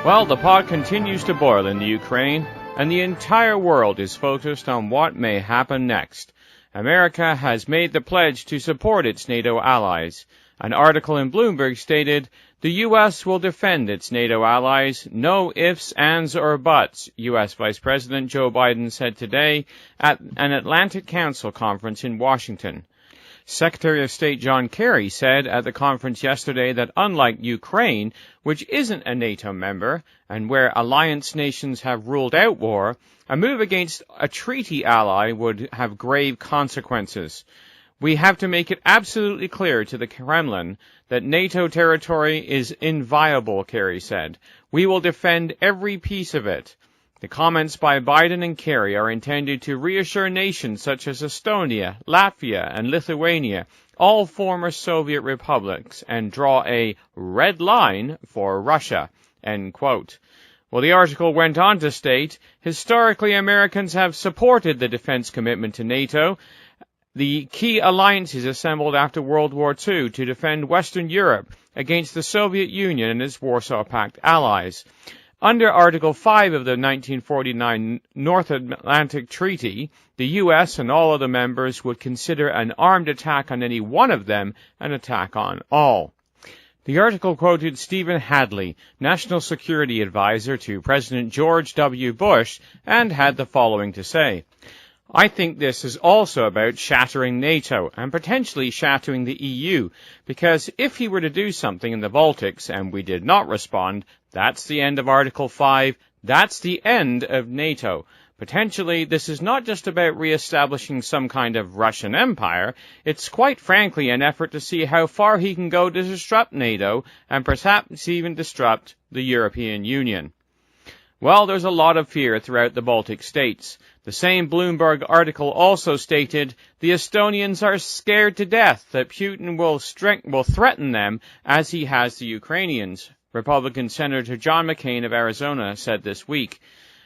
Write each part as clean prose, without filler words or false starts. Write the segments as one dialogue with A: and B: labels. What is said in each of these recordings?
A: Well, the pot continues to boil in the Ukraine, and the entire world is focused on what may happen next. America has made the pledge to support its NATO allies. An article in Bloomberg stated, "The U.S. will defend its NATO allies, no ifs, ands, or buts," U.S. Vice President Joe Biden said today at an Atlantic Council conference in Washington. Secretary of State John Kerry said at the conference yesterday that unlike Ukraine, which isn't a NATO member, and where alliance nations have ruled out war, a move against a treaty ally would have grave consequences. "We have to make it absolutely clear to the Kremlin that NATO territory is inviolable," Kerry said. "We will defend every piece of it." The comments by Biden and Kerry are intended to reassure nations such as Estonia, Latvia, and Lithuania, all former Soviet republics, and draw a red line for Russia. End quote. Well, the article went on to state, historically Americans have supported the defense commitment to NATO, the key alliances assembled after World War II to defend Western Europe against the Soviet Union and its Warsaw Pact allies. Under Article 5 of the 1949 North Atlantic Treaty, the U.S. and all other members would consider an armed attack on any one of them an attack on all. The article quoted Stephen Hadley, National Security Advisor to President George W. Bush, and had the following to say. "I think this is also about shattering NATO and potentially shattering the EU, because if he were to do something in the Baltics and we did not respond, that's the end of Article 5, that's the end of NATO. Potentially, this is not just about re-establishing some kind of Russian empire, it's quite frankly an effort to see how far he can go to disrupt NATO and perhaps even disrupt the European Union." Well, there's a lot of fear throughout the Baltic States. The same Bloomberg article also stated, the Estonians are scared to death that Putin will threaten them as he has the Ukrainians, Republican Senator John McCain of Arizona said this week.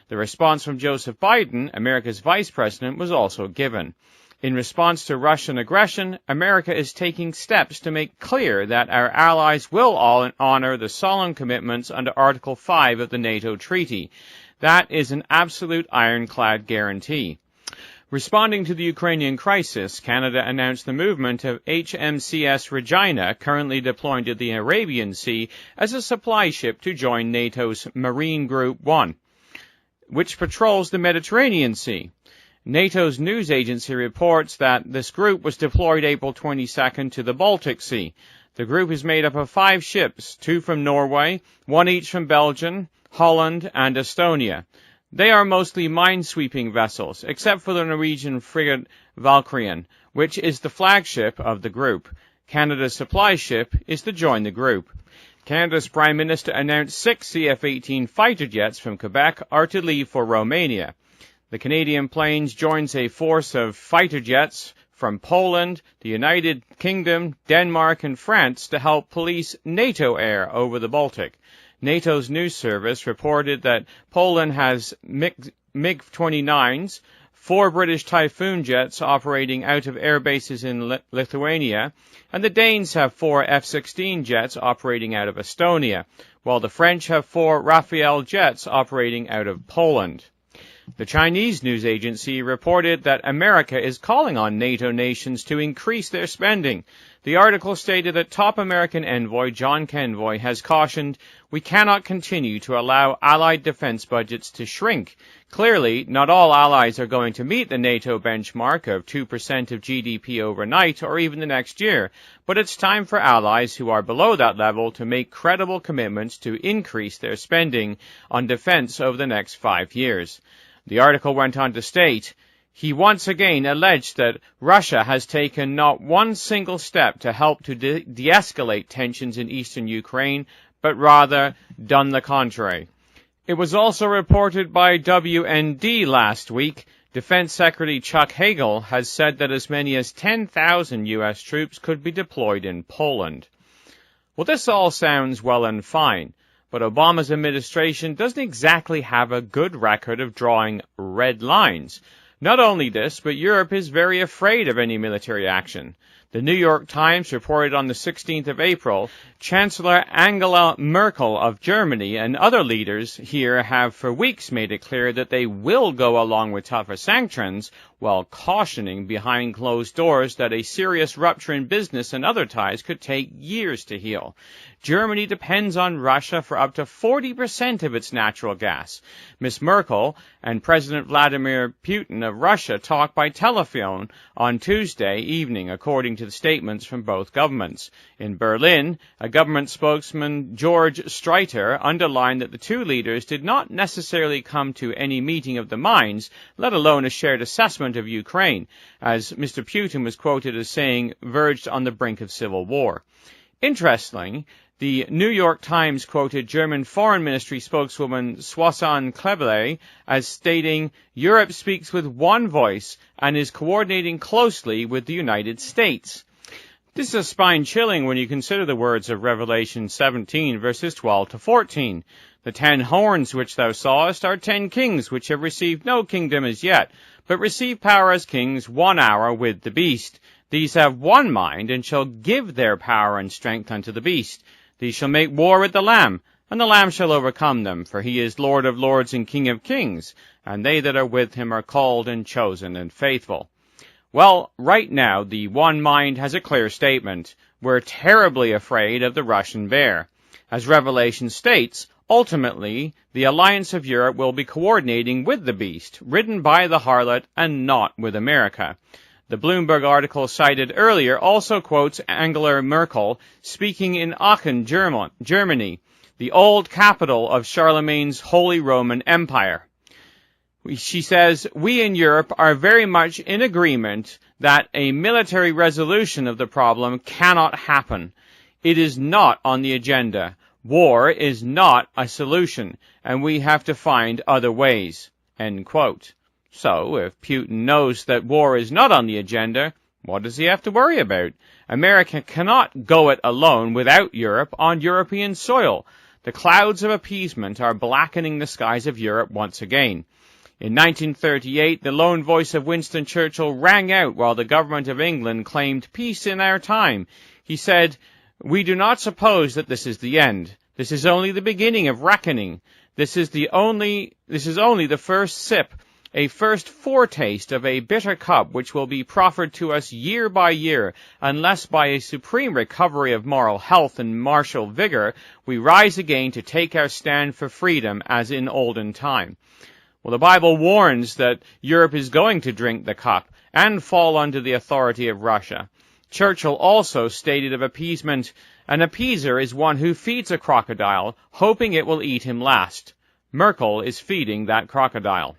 A: The response from Joseph Biden, America's vice president, was also given. In response to Russian aggression, America is taking steps to make clear that our allies will all honor the solemn commitments under Article 5 of the NATO treaty. That is an absolute ironclad guarantee. Responding to the Ukrainian crisis, Canada announced the movement of HMCS Regina, currently deployed to the Arabian Sea, as a supply ship to join NATO's Marine Group 1, which patrols the Mediterranean Sea. NATO's news agency reports that this group was deployed April 22nd to the Baltic Sea. The group is made up of 5 ships, 2 from Norway, 1 each from Belgium, Holland, and Estonia. They are mostly minesweeping vessels, except for the Norwegian frigate Valkyrian, which is the flagship of the group. Canada's supply ship is to join the group. Canada's Prime Minister announced 6 CF-18 fighter jets from Quebec are to leave for Romania. The Canadian planes joins a force of fighter jets from Poland, the United Kingdom, Denmark, and France to help police NATO air over the Baltic. NATO's news service reported that Poland has MiG-29s, 4 British Typhoon jets operating out of air bases in Lithuania, and the Danes have 4 F-16 jets operating out of Estonia, while the French have 4 Rafale jets operating out of Poland. The Chinese news agency reported that America is calling on NATO nations to increase their spending. The article stated that top American envoy John Kenvoy has cautioned, "We cannot continue to allow allied defense budgets to shrink. Clearly, not all allies are going to meet the NATO benchmark of 2% of GDP overnight or even the next year, but it's time for allies who are below that level to make credible commitments to increase their spending on defense over the next 5 years. The article went on to state, he once again alleged that Russia has taken not one single step to help to de-escalate tensions in eastern Ukraine, but rather done the contrary. It was also reported by WND last week. Defense Secretary Chuck Hagel has said that as many as 10,000 U.S. troops could be deployed in Poland. Well, this all sounds well and fine, but Obama's administration doesn't exactly have a good record of drawing red lines. Not only this, but Europe is very afraid of any military action. The New York Times reported on the 16th of April, Chancellor Angela Merkel of Germany and other leaders here have for weeks made it clear that they will go along with tougher sanctions, while cautioning behind closed doors that a serious rupture in business and other ties could take years to heal. Germany depends on Russia for up to 40% of its natural gas. Ms. Merkel and President Vladimir Putin of Russia talked by telephone on Tuesday evening, according to the statements from both governments. In Berlin, a government spokesman, George Streiter, underlined that the two leaders did not necessarily come to any meeting of the minds, let alone a shared assessment of Ukraine, as Mr. Putin was quoted as saying, verged on the brink of civil war. Interestingly, the New York Times quoted German Foreign Ministry spokeswoman Susanne Kleble as stating, Europe speaks with one voice and is coordinating closely with the United States. This is spine-chilling when you consider the words of Revelation 17, verses 12 to 14. The 10 horns which thou sawest are 10 kings, which have received no kingdom as yet, but receive power as kings 1 hour with the beast. These have one mind, and shall give their power and strength unto the beast. These shall make war with the Lamb, and the Lamb shall overcome them, for he is Lord of lords and King of kings, and they that are with him are called and chosen and faithful. Well, right now, the one mind has a clear statement. We're terribly afraid of the Russian bear. As Revelation states, ultimately, the alliance of Europe will be coordinating with the beast, ridden by the harlot, and not with America. The Bloomberg article cited earlier also quotes Angela Merkel speaking in Aachen, Germany, the old capital of Charlemagne's Holy Roman Empire. She says, we in Europe are very much in agreement that a military resolution of the problem cannot happen. It is not on the agenda. War is not a solution, and we have to find other ways. End quote. So, if Putin knows that war is not on the agenda, what does he have to worry about? America cannot go it alone without Europe on European soil. The clouds of appeasement are blackening the skies of Europe once again. In 1938, the lone voice of Winston Churchill rang out while the government of England claimed peace in our time. He said, we do not suppose that this is the end. This is only the beginning of reckoning. This is only the first sip, a first foretaste of a bitter cup which will be proffered to us year by year, unless by a supreme recovery of moral health and martial vigor we rise again to take our stand for freedom as in olden time. Well, the Bible warns that Europe is going to drink the cup and fall under the authority of Russia. Churchill also stated of appeasement, an appeaser is one who feeds a crocodile, hoping it will eat him last. Merkel is feeding that crocodile.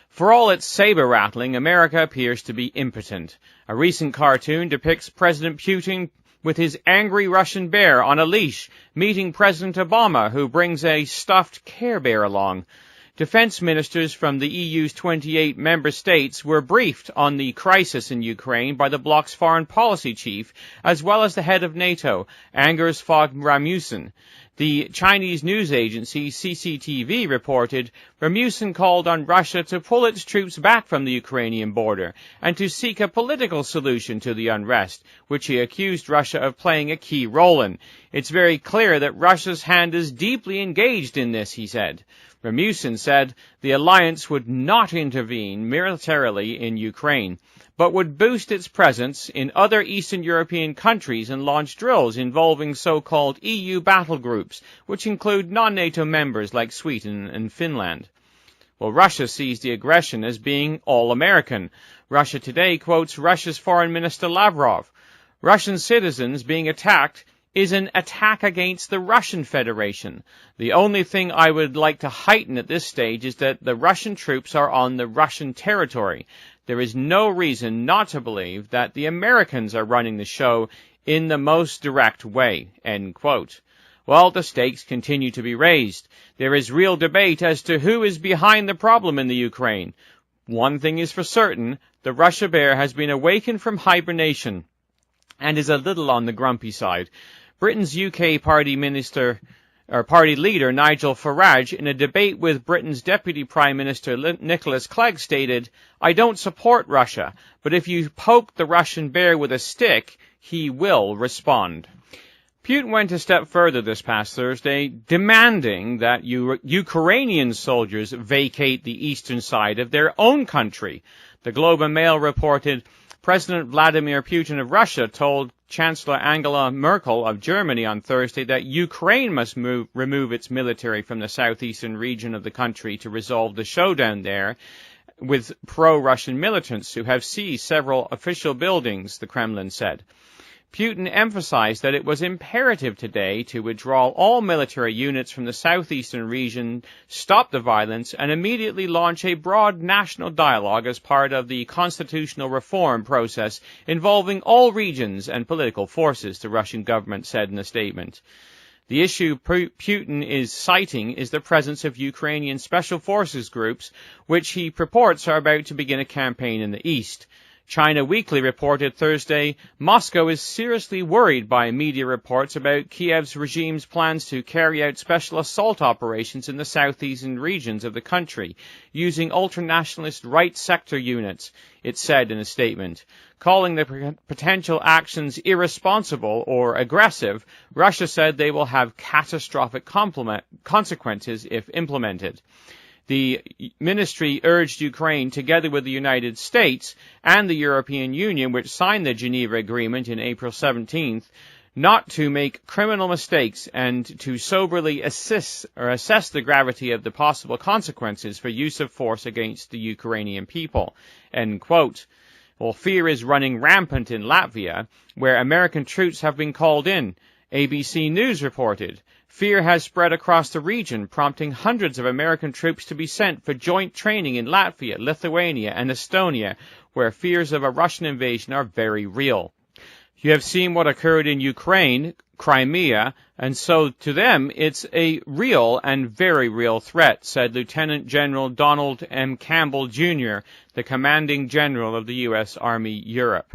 A: For all its saber-rattling, America appears to be impotent. A recent cartoon depicts President Putin with his angry Russian bear on a leash, meeting President Obama, who brings a stuffed Care Bear along. Defense ministers from the EU's 28 member states were briefed on the crisis in Ukraine by the bloc's foreign policy chief, as well as the head of NATO, Anders Fogh Rasmussen. The Chinese news agency CCTV reported Rasmussen called on Russia to pull its troops back from the Ukrainian border and to seek a political solution to the unrest, which he accused Russia of playing a key role in. It's very clear that Russia's hand is deeply engaged in this, he said. Rasmussen said the alliance would not intervene militarily in Ukraine, but would boost its presence in other Eastern European countries and launch drills involving so-called EU battle groups, which include non-NATO members like Sweden and Finland. Well, Russia sees the aggression as being all-American. Russia Today quotes Russia's Foreign Minister Lavrov. Russian citizens being attacked is an attack against the Russian Federation. The only thing I would like to heighten at this stage is that the Russian troops are on the Russian territory. There is no reason not to believe that the Americans are running the show in the most direct way." End quote. Well, the stakes continue to be raised. There is real debate as to who is behind the problem in the Ukraine. One thing is for certain, the Russia bear has been awakened from hibernation and is a little on the grumpy side. Britain's UK party leader Nigel Farage, in a debate with Britain's Deputy Prime Minister Nicholas Clegg, stated, "I don't support Russia, but if you poke the Russian bear with a stick, he will respond." Putin went a step further this past Thursday, demanding that Ukrainian soldiers vacate the eastern side of their own country. The Globe and Mail reported President Vladimir Putin of Russia told Chancellor Angela Merkel of Germany on Thursday that Ukraine must remove its military from the southeastern region of the country to resolve the showdown there with pro-Russian militants who have seized several official buildings, the Kremlin said. Putin emphasized that it was imperative today to withdraw all military units from the southeastern region, stop the violence, and immediately launch a broad national dialogue as part of the constitutional reform process involving all regions and political forces, the Russian government said in a statement. The issue Putin is citing is the presence of Ukrainian special forces groups, which he purports are about to begin a campaign in the east. China Weekly reported Thursday, Moscow is seriously worried by media reports about Kiev's regime's plans to carry out special assault operations in the southeastern regions of the country, using ultranationalist right sector units, it said in a statement. Calling the potential actions irresponsible or aggressive, Russia said they will have catastrophic consequences if implemented. The ministry urged Ukraine, together with the United States and the European Union, which signed the Geneva Agreement in April 17th, not to make criminal mistakes and to soberly assess the gravity of the possible consequences for use of force against the Ukrainian people. End quote. Well, fear is running rampant in Latvia, where American troops have been called in. ABC News reported. Fear has spread across the region, prompting hundreds of American troops to be sent for joint training in Latvia, Lithuania, and Estonia, where fears of a Russian invasion are very real. You have seen what occurred in Ukraine, Crimea, and so to them it's a real and very real threat, said Lieutenant General Donald M. Campbell, Jr., the commanding general of the U.S. Army Europe.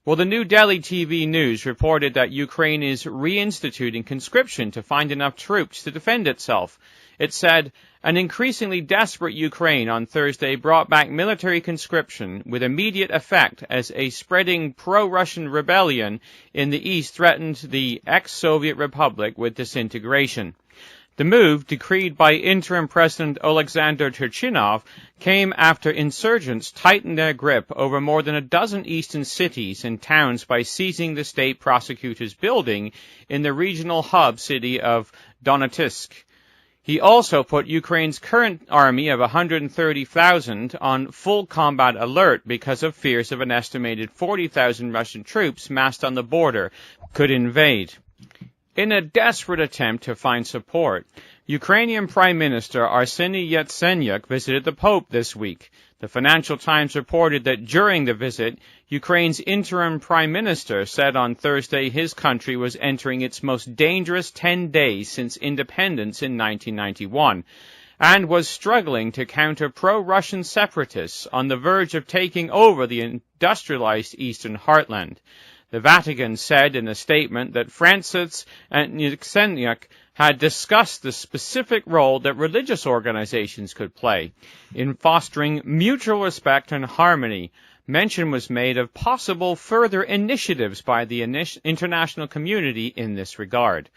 A: Well, the New Delhi TV News reported that Ukraine is reinstituting conscription to find enough troops to defend itself. It said, an increasingly desperate Ukraine on Thursday brought back military conscription with immediate effect as a spreading pro-Russian rebellion in the east threatened the ex-Soviet republic with disintegration. The move, decreed by interim President Alexander Turchinov, came after insurgents tightened their grip over more than a dozen eastern cities and towns by seizing the state prosecutor's building in the regional hub city of Donetsk. He also put Ukraine's current army of 130,000 on full combat alert because of fears of an estimated 40,000 Russian troops massed on the border could invade. In a desperate attempt to find support, Ukrainian Prime Minister Arseniy Yatsenyuk visited the Pope this week. The Financial Times reported that during the visit, Ukraine's interim Prime Minister said on Thursday his country was entering its most dangerous 10 days since independence in 1991 and was struggling to counter pro-Russian separatists on the verge of taking over the industrialized eastern heartland. The Vatican said in a statement that Francis and Yatsenyuk had discussed the specific role that religious organizations could play in fostering mutual respect and harmony. Mention was made of possible further initiatives by the international community in this regard.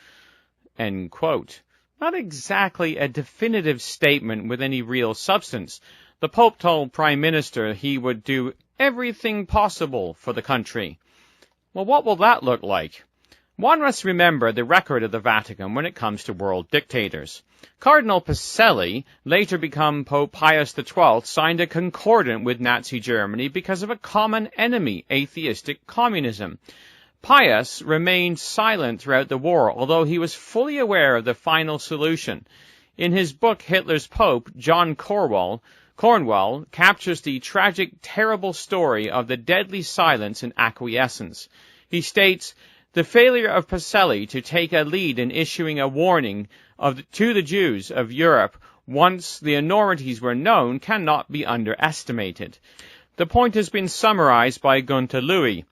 A: End quote. Not exactly a definitive statement with any real substance. The Pope told Prime Minister he would do everything possible for the country. Well, what will that look like? One must remember the record of the Vatican when it comes to world dictators. Cardinal Pacelli, later become Pope Pius XII, signed a concordant with Nazi Germany because of a common enemy, atheistic communism. Pius remained silent throughout the war, although he was fully aware of the final solution. In his book, Hitler's Pope, John Cornwell captures the tragic, terrible story of the deadly silence and acquiescence. He states, the failure of Pacelli to take a lead in issuing a warning to the Jews of Europe once the enormities were known cannot be underestimated. The point has been summarized by Gunther Louis.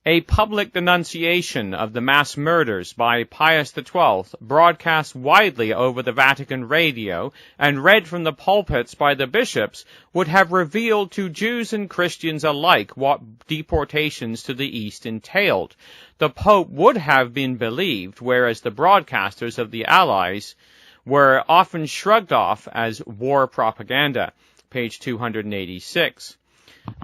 A: A public denunciation of the mass murders by Pius XII, broadcast widely over the Vatican radio and read from the pulpits by the bishops, would have revealed to Jews and Christians alike what deportations to the East entailed. The Pope would have been believed, whereas the broadcasters of the Allies were often shrugged off as war propaganda. Page 286.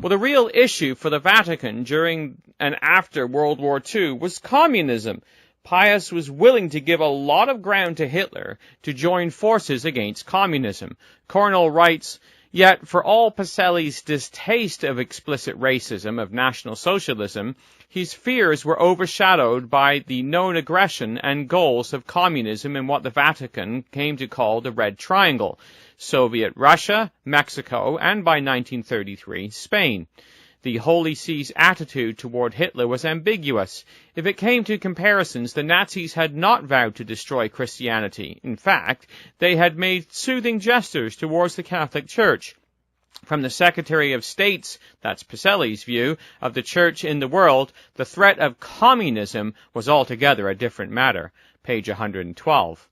A: Well, the real issue for the Vatican during and after World War II was communism. Pius was willing to give a lot of ground to Hitler to join forces against communism. Cornell writes, "Yet, for all Pacelli's distaste of explicit racism, of National Socialism, his fears were overshadowed by the known aggression and goals of communism in what the Vatican came to call the Red Triangle: Soviet Russia, Mexico, and by 1933, Spain. The Holy See's attitude toward Hitler was ambiguous. If it came to comparisons, the Nazis had not vowed to destroy Christianity. In fact, they had made soothing gestures towards the Catholic Church. From the Secretary of State's, that's Pacelli's view, of the Church in the world, the threat of communism was altogether a different matter." Page 112.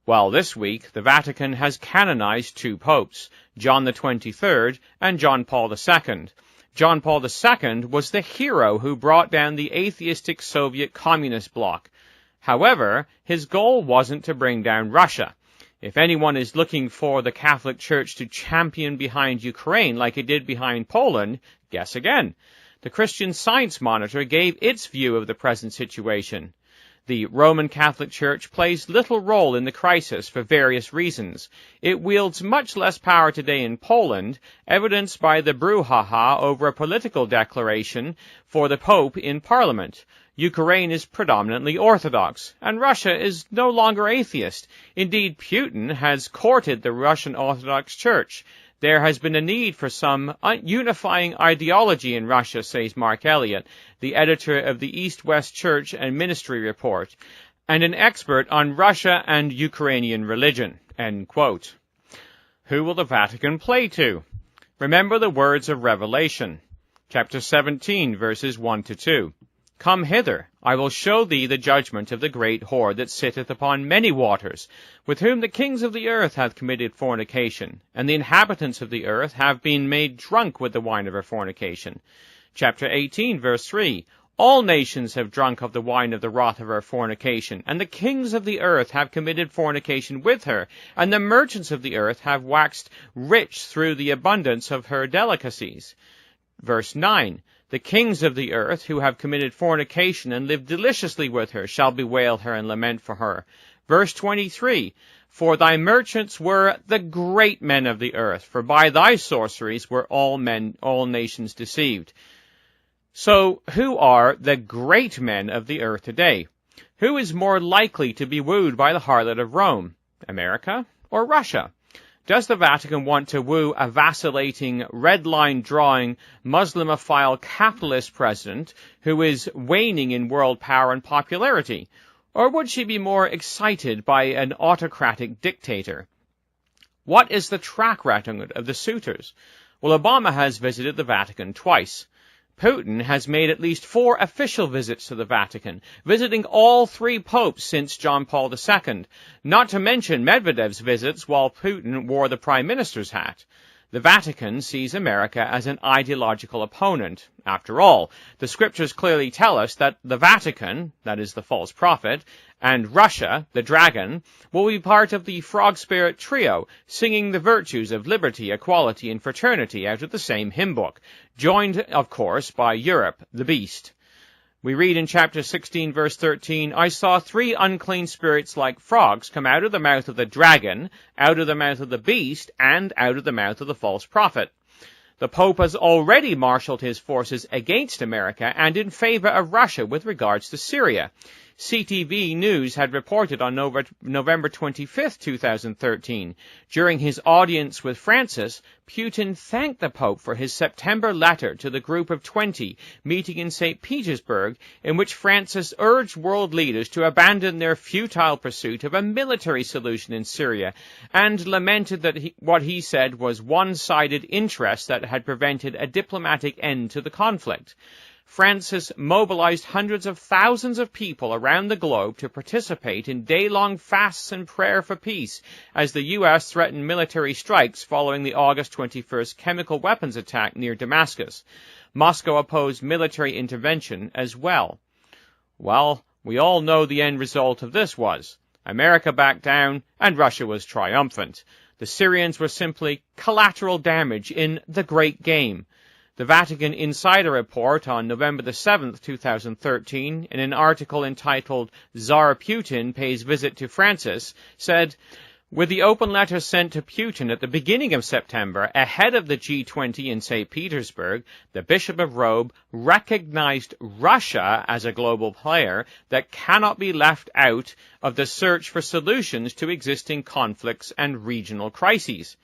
A: Well, this week, the Vatican has canonized two popes, John the 23rd and John Paul II. John Paul II was the hero who brought down the atheistic Soviet communist bloc. However, his goal wasn't to bring down Russia. If anyone is looking for the Catholic Church to champion behind Ukraine like it did behind Poland, guess again. The Christian Science Monitor gave its view of the present situation. The Roman Catholic Church plays little role in the crisis for various reasons. It wields much less power today in Poland, evidenced by the brouhaha over a political declaration for the Pope in Parliament. Ukraine is predominantly Orthodox, and Russia is no longer atheist. Indeed, Putin has courted the Russian Orthodox Church. There has been a need for some unifying ideology in Russia, says Mark Elliott, the editor of the East-West Church and Ministry Report, and an expert on Russia and Ukrainian religion. End quote. Who will the Vatican play to? Remember the words of Revelation, chapter 17, verses 1 to 2. "Come hither, I will show thee the judgment of the great whore that sitteth upon many waters, with whom the kings of the earth hath committed fornication, and the inhabitants of the earth have been made drunk with the wine of her fornication." Chapter 18, verse 3, "All nations have drunk of the wine of the wrath of her fornication, and the kings of the earth have committed fornication with her, and the merchants of the earth have waxed rich through the abundance of her delicacies." Verse 9, "The kings of the earth who have committed fornication and lived deliciously with her shall bewail her and lament for her." Verse 23, "For thy merchants were the great men of the earth, for by thy sorceries were all nations deceived." So, who are the great men of the earth today? Who is more likely to be wooed by the harlot of Rome, America or Russia? Does the Vatican want to woo a vacillating, red-line-drawing, Muslimophile capitalist president who is waning in world power and popularity? Or would she be more excited by an autocratic dictator? What is the track record of the suitors? Well, Obama has visited the Vatican twice. Putin has made at least 4 official visits to the Vatican, visiting all 3 popes since John Paul II, not to mention Medvedev's visits while Putin wore the prime minister's hat. The Vatican sees America as an ideological opponent. After all, the scriptures clearly tell us that the Vatican, that is the false prophet, and Russia, the dragon, will be part of the frog spirit trio, singing the virtues of liberty, equality, and fraternity out of the same hymn book, joined, of course, by Europe, the beast. We read in chapter 16, verse 13, "I saw 3 unclean spirits like frogs come out of the mouth of the dragon, out of the mouth of the beast, and out of the mouth of the false prophet." The Pope has already marshaled his forces against America and in favor of Russia with regards to Syria. CTV News had reported on November 25, 2013. During his audience with Francis, Putin thanked the Pope for his September letter to the group of 20 meeting in St. Petersburg, in which Francis urged world leaders to abandon their futile pursuit of a military solution in Syria, and lamented that what he said was one-sided interest that had prevented a diplomatic end to the conflict. Francis mobilized hundreds of thousands of people around the globe to participate in day-long fasts and prayer for peace as the U.S. threatened military strikes following the August 21st chemical weapons attack near Damascus. Moscow opposed military intervention as well. Well, we all know the end result of this was. America backed down and Russia was triumphant. The Syrians were simply collateral damage in the great game. The Vatican Insider Report on November the 7th, 2013, in an article entitled Tsar Putin Pays Visit to Francis, said, with the open letter sent to Putin at the beginning of September, ahead of the G20 in St. Petersburg, the Bishop of Rome recognized Russia as a global player that cannot be left out of the search for solutions to existing conflicts and regional crises.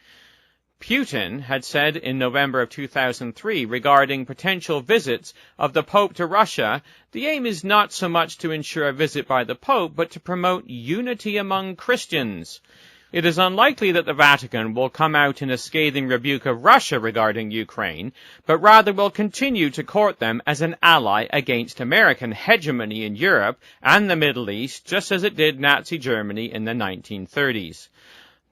A: Putin had said in November of 2003 regarding potential visits of the Pope to Russia, the aim is not so much to ensure a visit by the Pope, but to promote unity among Christians. It is unlikely that the Vatican will come out in a scathing rebuke of Russia regarding Ukraine, but rather will continue to court them as an ally against American hegemony in Europe and the Middle East, just as it did Nazi Germany in the 1930s.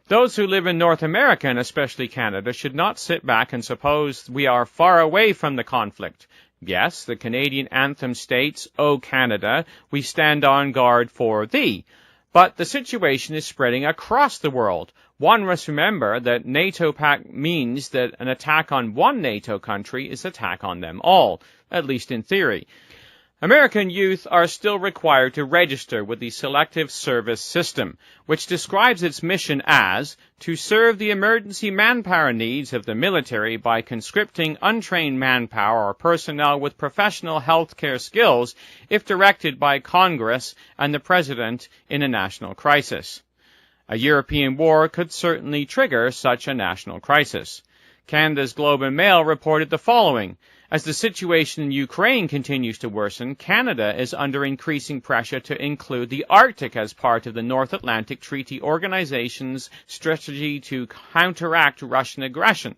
A: Those who live in North America, and especially Canada, should not sit back and suppose we are far away from the conflict. Yes, the Canadian anthem states, "O Canada, we stand on guard for thee." But the situation is spreading across the world. One must remember that NATO pact means that an attack on one NATO country is an attack on them all, at least in theory. American youth are still required to register with the Selective Service System, which describes its mission as to serve the emergency manpower needs of the military by conscripting untrained manpower or personnel with professional healthcare skills if directed by Congress and the President in a national crisis. A European war could certainly trigger such a national crisis. Canada's Globe and Mail reported the following. As the situation in Ukraine continues to worsen, Canada is under increasing pressure to include the Arctic as part of the North Atlantic Treaty Organization's strategy to counteract Russian aggression.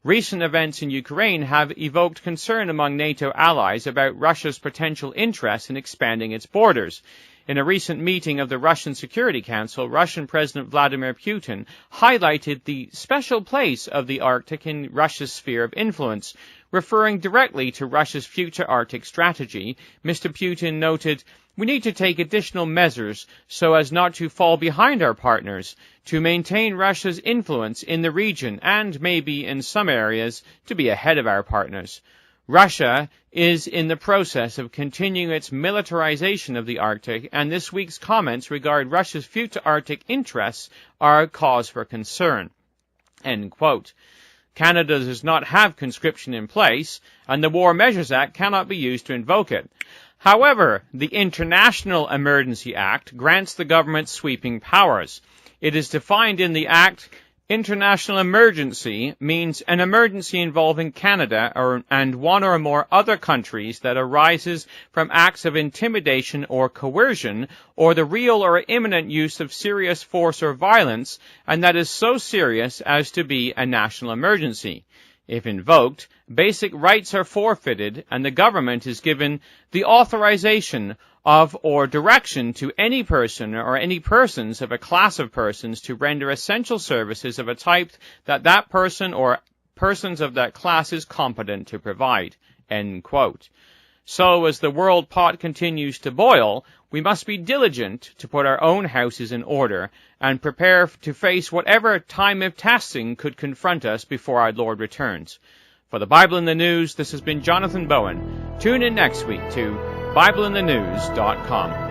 A: Recent events in Ukraine have evoked concern among NATO allies about Russia's potential interest in expanding its borders. In a recent meeting of the Russian Security Council, Russian President Vladimir Putin highlighted the special place of the Arctic in Russia's sphere of influence. Referring directly to Russia's future Arctic strategy, Mr. Putin noted, "We need to take additional measures so as not to fall behind our partners, to maintain Russia's influence in the region and maybe in some areas to be ahead of our partners." Russia is in the process of continuing its militarization of the Arctic, and this week's comments regarding Russia's future Arctic interests are a cause for concern. End quote. Canada does not have conscription in place, and the War Measures Act cannot be used to invoke it. However, the International Emergency Act grants the government sweeping powers. It is defined in the Act. International emergency means an emergency involving Canada and one or more other countries that arises from acts of intimidation or coercion or the real or imminent use of serious force or violence, and that is so serious as to be a national emergency. If invoked, basic rights are forfeited and the government is given the authorization of or direction to any person or any persons of a class of persons to render essential services of a type that that person or persons of that class is competent to provide. End quote. So as the world pot continues to boil, we must be diligent to put our own houses in order and prepare to face whatever time of testing could confront us before our Lord returns. For the Bible in the News, this has been Jonathan Bowen. Tune in next week to BibleInTheNews.com.